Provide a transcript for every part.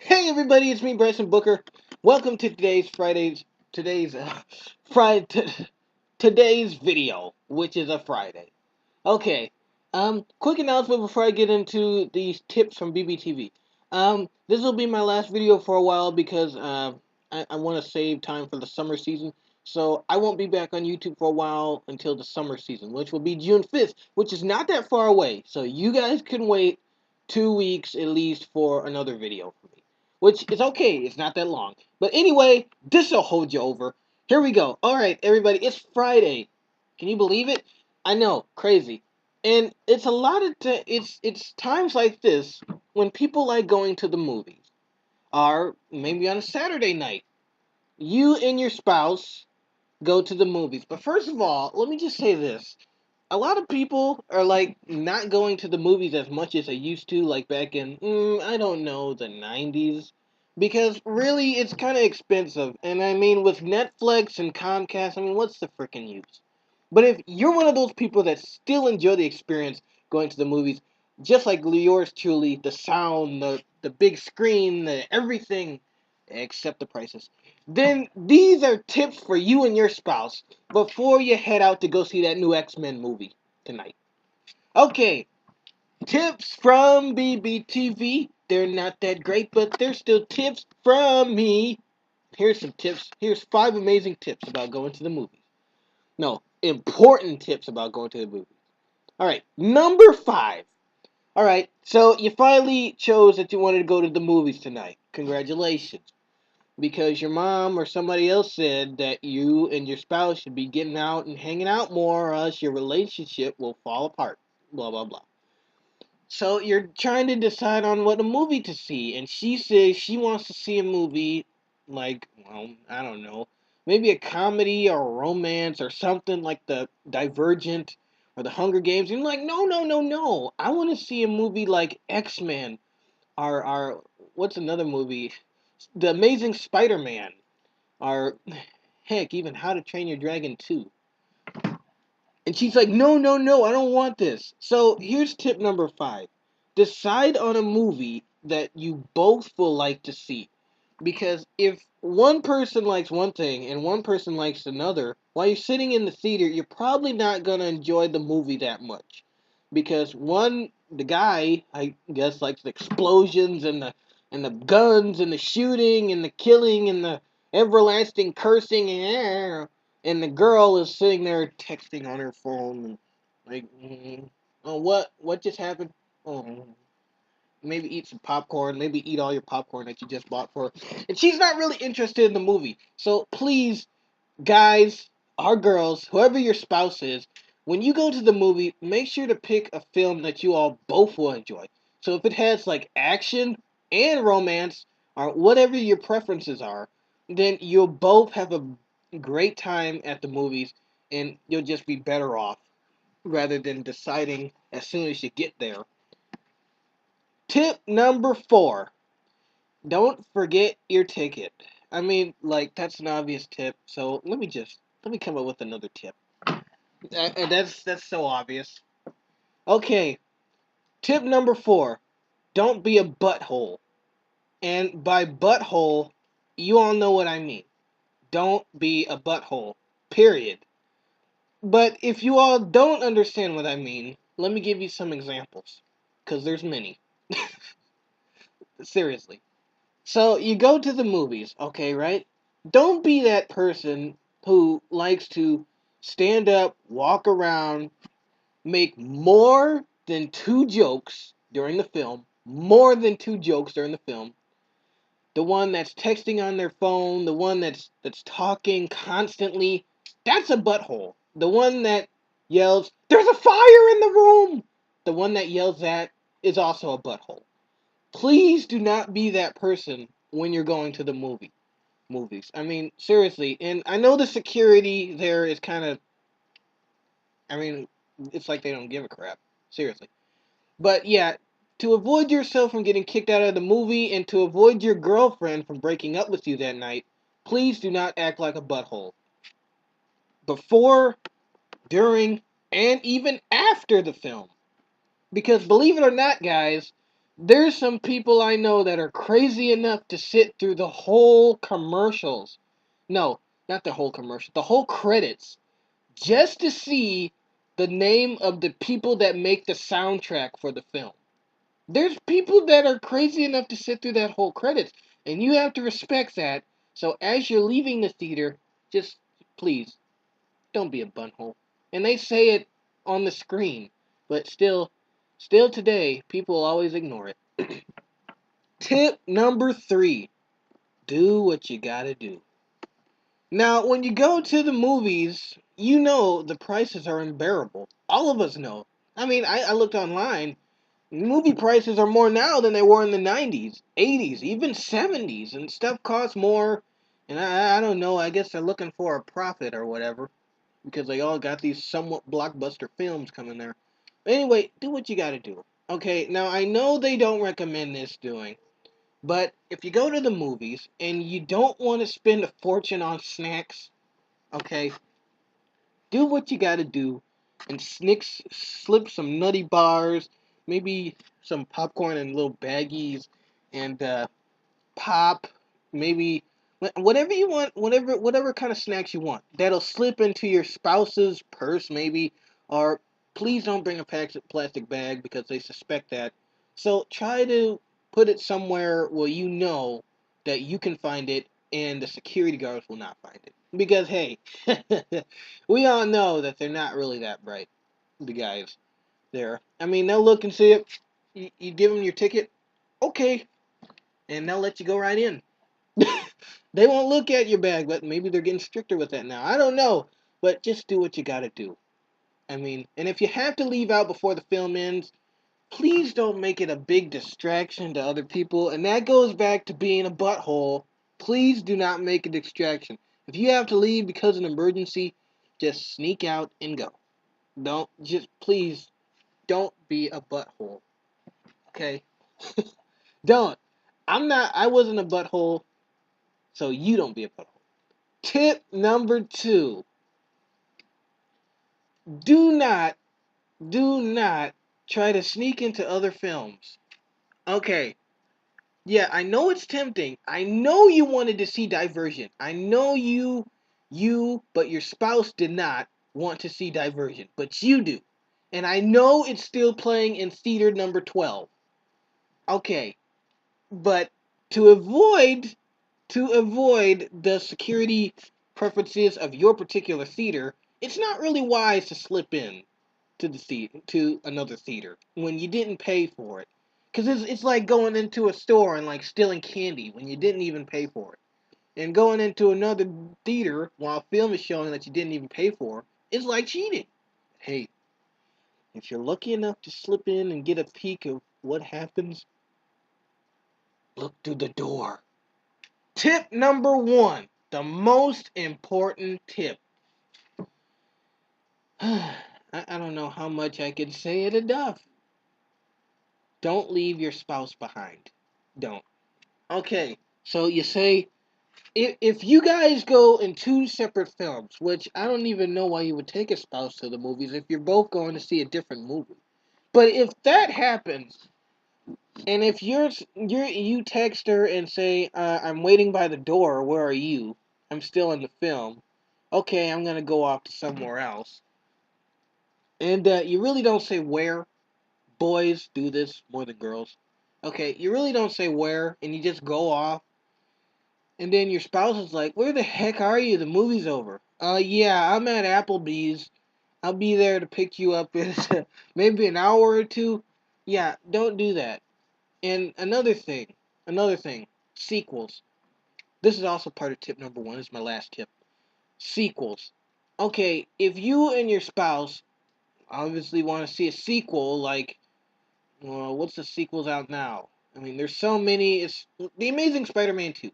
Hey everybody, it's me, Bryson Booker. Welcome to today's Friday today's video, which is a Friday. Okay. Quick announcement before I get into these tips from BBTV. This will be my last video for a while because I want to save time for the summer season. So I won't be back on YouTube for a while until the summer season, which will be June 5th, which is not that far away. So you guys can wait 2 weeks at least for another video from me. Which is okay, it's not that long. But anyway, this'll hold you over. Here we go. Alright, everybody, it's Friday. Can you believe it? I know, crazy. And it's a lot of it's times like this when people like going to the movies. Or maybe on a Saturday night, you and your spouse go to the movies. But first of all, let me just say this. A lot of people are like not going to the movies as much as they used to, like back in I don't know, the 90s, because really it's kind of expensive. And I mean, with Netflix and Comcast, I mean, what's the freaking use? But if you're one of those people that still enjoy the experience going to the movies, just like yours truly, the sound, the big screen, the everything, except the prices, then these are tips for you and your spouse before you head out to go see that new X-Men movie tonight. Okay, tips from BBTV. They're not that great, but they're still tips from me. Here's some tips. Here's 5 amazing tips about going to the movies. No, important tips about going to the movies. All right, number 5. All right, so you finally chose that you wanted to go to the movies tonight. Congratulations. Because your mom or somebody else said that you and your spouse should be getting out and hanging out more, or else your relationship will fall apart. Blah, blah, blah. So you're trying to decide on what a movie to see, and she says she wants to see a movie like, well, I don't know, maybe a comedy or a romance or something like the Divergent or the Hunger Games. And you're like, no, no, no, no. I want to see a movie like X-Men or what's another movie? The Amazing Spider-Man or heck, even How to Train Your Dragon 2. And she's like, no, no, no, I don't want this. So here's tip number 5. Decide on a movie that you both will like to see. Because if one person likes one thing and one person likes another, while you're sitting in the theater, you're probably not going to enjoy the movie that much. Because the guy, I guess, likes the explosions and the guns and the shooting and the killing and the everlasting cursing and the girl is sitting there texting on her phone, and like, oh, what just happened? Oh, maybe eat some popcorn. Maybe eat all your popcorn that you just bought for her. And she's not really interested in the movie. So please, guys or girls, whoever your spouse is, when you go to the movie, make sure to pick a film that you all both will enjoy. So if it has like action and romance or whatever your preferences are, then you'll both have a great time at the movies and you'll just be better off rather than deciding as soon as you get there. Tip number 4. Don't forget your ticket. I mean, like, that's an obvious tip, so let me come up with another tip. That's so obvious. Okay, tip number 4. Don't be a butthole. And by butthole, you all know what I mean. Don't be a butthole. Period. But if you all don't understand what I mean, let me give you some examples. Because there's many. Seriously. So you go to the movies, okay, right? Don't be that person who likes to stand up, walk around, make more than 2 jokes during the film, more than 2 jokes during the film. The one that's texting on their phone, the one that's talking constantly, that's a butthole. The one that yells, "There's a fire in the room!" The one that yells that is also a butthole. Please do not be that person when you're going to the movies. I mean, seriously, and I know the security there is kind of, I mean, it's like they don't give a crap. Seriously. But yeah, to avoid yourself from getting kicked out of the movie and to avoid your girlfriend from breaking up with you that night, please do not act like a butthole. Before, during, and even after the film. Because believe it or not, guys, There's some people I know that are crazy enough to sit through the whole commercials. No, not the whole commercial, the whole credits, just to see the name of the people that make the soundtrack for the film. There's people that are crazy enough to sit through that whole credits, and you have to respect that. So as you're leaving the theater, just please don't be a butthole. And they say it on the screen, but still today, people always ignore it. Tip number 3: do what you gotta do. Now, when you go to the movies, you know the prices are unbearable. All of us know. I mean, I looked online. Movie prices are more now than they were in the 90s, 80s, even 70s, and stuff costs more. And I don't know, I guess they're looking for a profit or whatever, because they all got these somewhat blockbuster films coming there. But anyway, do what you gotta do. Okay, now I know they don't recommend this doing, but if you go to the movies and you don't want to spend a fortune on snacks, okay, do what you gotta do and slip some nutty bars, maybe some popcorn in little baggies, and pop, maybe whatever you want, whatever kind of snacks you want. That'll slip into your spouse's purse, maybe, or please don't bring a plastic bag because they suspect that. So try to put it somewhere where you know that you can find it and the security guards will not find it. Because hey, we all know that they're not really that bright, the guys there. I mean, they'll look and see it. You give them your ticket, okay, and they'll let you go right in. They won't look at your bag, but maybe they're getting stricter with that now. I don't know, but just do what you gotta do. I mean, and if you have to leave out before the film ends, please don't make it a big distraction to other people. And that goes back to being a butthole. Please do not make a distraction. If you have to leave because of an emergency, just sneak out and go. Don't just please don't be a butthole. Okay? Don't. I wasn't a butthole, so you don't be a butthole. Tip number 2: do not, do not try to sneak into other films. Okay, yeah, I know it's tempting. I know you wanted to see Divergent. I know but your spouse did not want to see Divergent, but you do. And I know it's still playing in theater number 12. Okay, but to avoid the security preferences of your particular theater, it's not really wise to slip in to another theater when you didn't pay for it. Because it's like going into a store and like stealing candy when you didn't even pay for it. And going into another theater while film is showing that you didn't even pay for is like cheating. Hey, if you're lucky enough to slip in and get a peek of what happens, look through the door. Tip number 1, the most important tip. I don't know how much I can say it enough. Don't leave your spouse behind. Don't. Okay, so you say, if you guys go in 2 separate films, which I don't even know why you would take a spouse to the movies if you're both going to see a different movie. But if that happens, and if you text her and say, I'm waiting by the door, where are you? I'm still in the film. Okay, I'm gonna go off to somewhere else. And you really don't say where. Boys do this more than girls. Okay, you really don't say where, and you just go off. And then your spouse is like, "Where the heck are you? The movie's over." Yeah, I'm at Applebee's. I'll be there to pick you up in maybe an hour or two. Yeah, don't do that. And another thing, sequels. This is also part of tip number 1. This is my last tip. Sequels. Okay, if you and your spouse obviously want to see a sequel, like, well, what's the sequels out now? I mean, there's so many. It's The Amazing Spider-Man 2.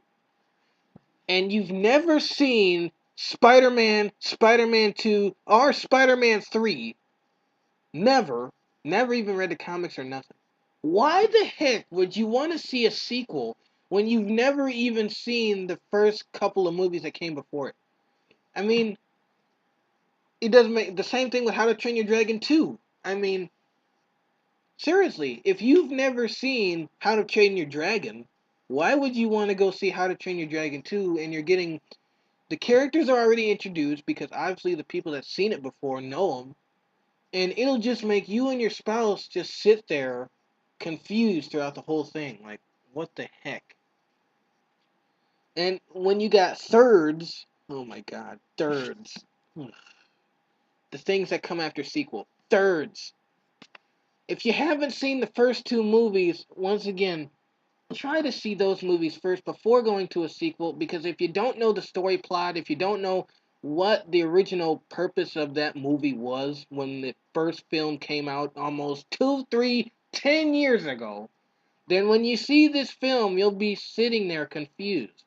And you've never seen Spider-Man, Spider-Man 2, or Spider-Man 3, never, never even read the comics or nothing. Why the heck would you want to see a sequel when you've never even seen the first couple of movies that came before it? I mean, it doesn't make the same thing with How to Train Your Dragon 2. I mean, Seriously, if you've never seen How to Train Your Dragon, why would you want to go see How to Train Your Dragon 2 and you're getting the characters are already introduced because obviously the people that seen it before know them, and it'll just make you and your spouse just sit there confused throughout the whole thing. Like, what the heck? And when you got thirds, oh my god, thirds. The things that come after sequel. Thirds. If you haven't seen the first two movies, once again, try to see those movies first before going to a sequel, because if you don't know the story plot, if you don't know what the original purpose of that movie was when the first film came out almost 10 years ago, then when you see this film, you'll be sitting there confused.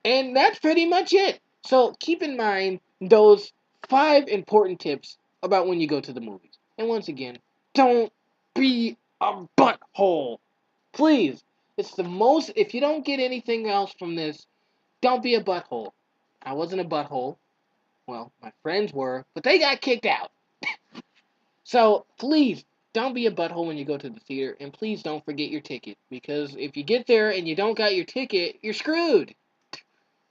And that's pretty much it. So keep in mind those 5 important tips about when you go to the movies. And once again, don't be a butthole. Please. It's the most, if you don't get anything else from this, don't be a butthole. I wasn't a butthole. Well, my friends were, but they got kicked out. So please, don't be a butthole when you go to the theater, and please don't forget your ticket. Because if you get there and you don't got your ticket, you're screwed.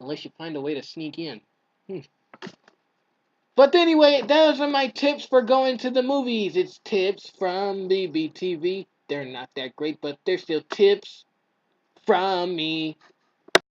Unless you find a way to sneak in. But anyway, those are my tips for going to the movies. It's tips from BBTV. They're not that great, but they're still tips from me.